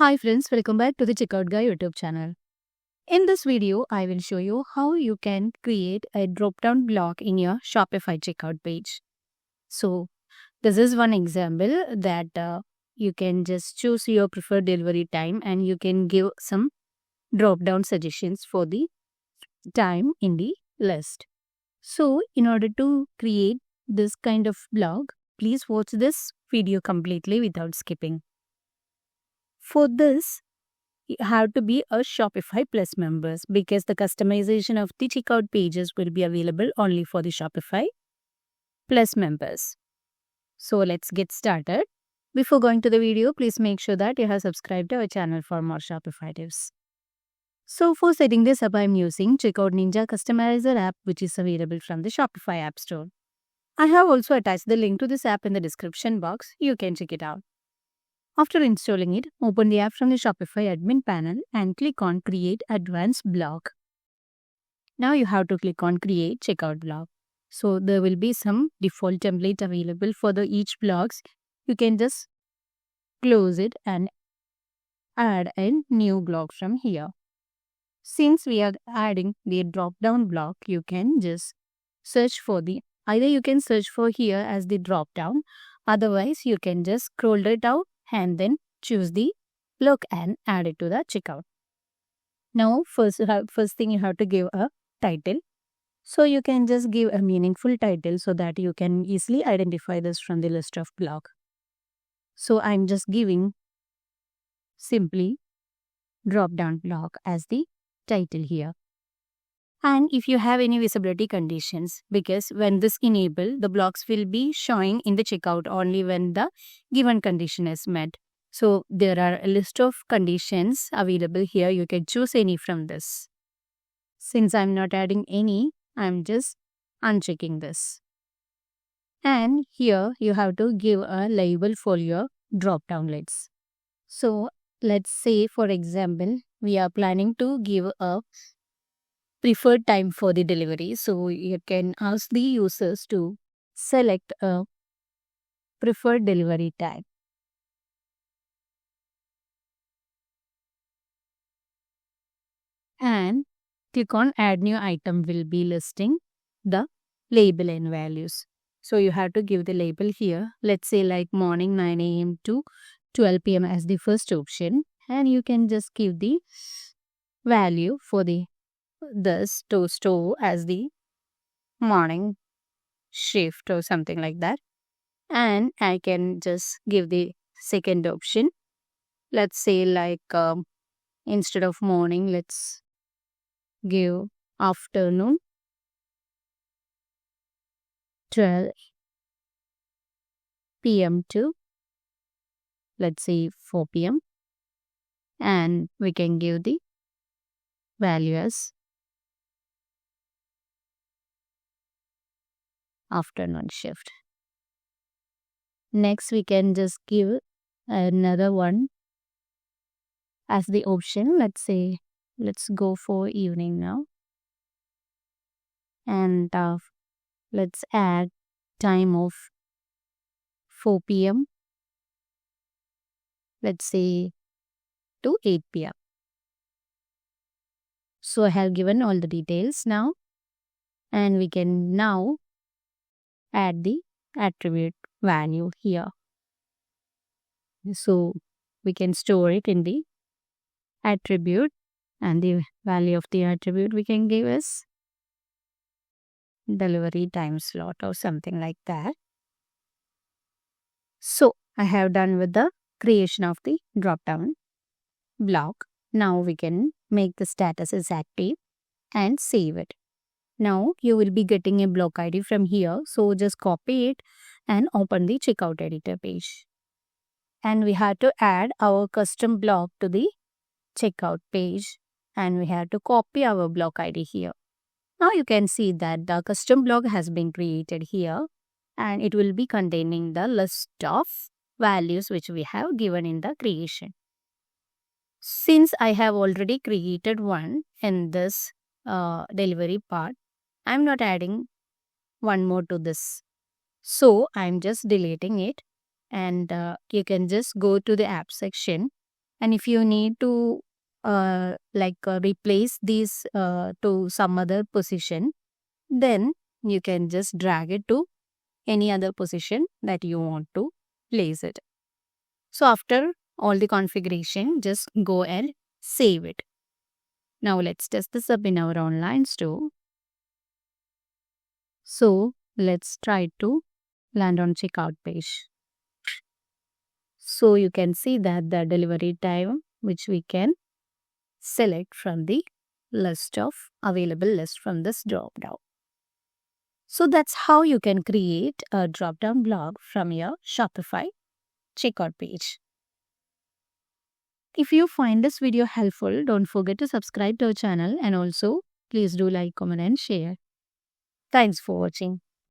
Hi friends, welcome back to the Checkout Guy YouTube channel. In this video, I will show you how you can create a drop-down block in your Shopify checkout page. So, this is one example that you can just choose your preferred delivery time and you can give some drop-down suggestions for the time in the list. So, in order to create this kind of block, please watch this video completely without skipping. For this, you have to be a Shopify Plus members because the customization of the checkout pages will be available only for the Shopify Plus members. So let's get started. Before going to the video, please make sure that you have subscribed to our channel for more Shopify tips. So for setting this up, I'm using Checkout Ninja Customizer app, which is available from the Shopify App Store. I have also attached the link to this app in the description box. You can check it out. After installing it, open the app from the Shopify admin panel and click on Create Advanced Block. Now you have to click on Create Checkout Block. So there will be some default template available for the each blocks. You can just close it and add a new block from here. Since we are adding the drop-down block, you can just search for either you can search for here as the drop-down, otherwise you can just scroll it out and then choose the block and add it to the checkout. Now, first thing you have to give a title. So you can just give a meaningful title so that you can easily identify this from the list of block. So I'm just giving simply drop down block as the title here. And if you have any visibility conditions, because when this enable, the blocks will be showing in the checkout only when the given condition is met. So there are a list of conditions available here. You can choose any from this. Since I'm not adding any, I'm just unchecking this. And here you have to give a label for your drop down lists. So let's say, for example, we are planning to give a preferred time for the delivery. So you can ask the users to select a preferred delivery time. And click on add new item will be listing the label and values. So you have to give the label here. Let's say like morning 9 a.m. to 12 p.m. as the first option. And you can just give the value for this to store as the morning shift or something like that. And I can just give the second option. Let's say like instead of morning, let's give afternoon 12 p.m. to let's say 4 p.m. and we can give the value as afternoon shift. Next, we can just give another one as the option. Let's say, let's go for evening now. And let's add time of 4 p.m. Let's say to 8 p.m. So I have given all the details now. And we can now add the attribute value here. So we can store it in the attribute, and the value of the attribute we can give is delivery time slot or something like that. So I have done with the creation of the drop down block. Now we can make the status as active and save it. Now you will be getting a block ID from here. So just copy it and open the checkout editor page. And we have to add our custom block to the checkout page. And we have to copy our block ID here. Now you can see that the custom block has been created here. And it will be containing the list of values which we have given in the creation. Since I have already created one in this delivery part, I'm not adding one more to this. So I'm just deleting it, and you can just go to the app section And if you need to replace these to some other position, then you can just drag it to any other position that you want to place it. So after all the configuration, just go and save it. Now let's test this up in our online store. So let's try to land on checkout page. So you can see that the delivery time, which we can select from the available list from this drop down. So that's how you can create a drop down block from your Shopify checkout page. If you find this video helpful, don't forget to subscribe to our channel, and also please do like, comment and share. Thanks for watching.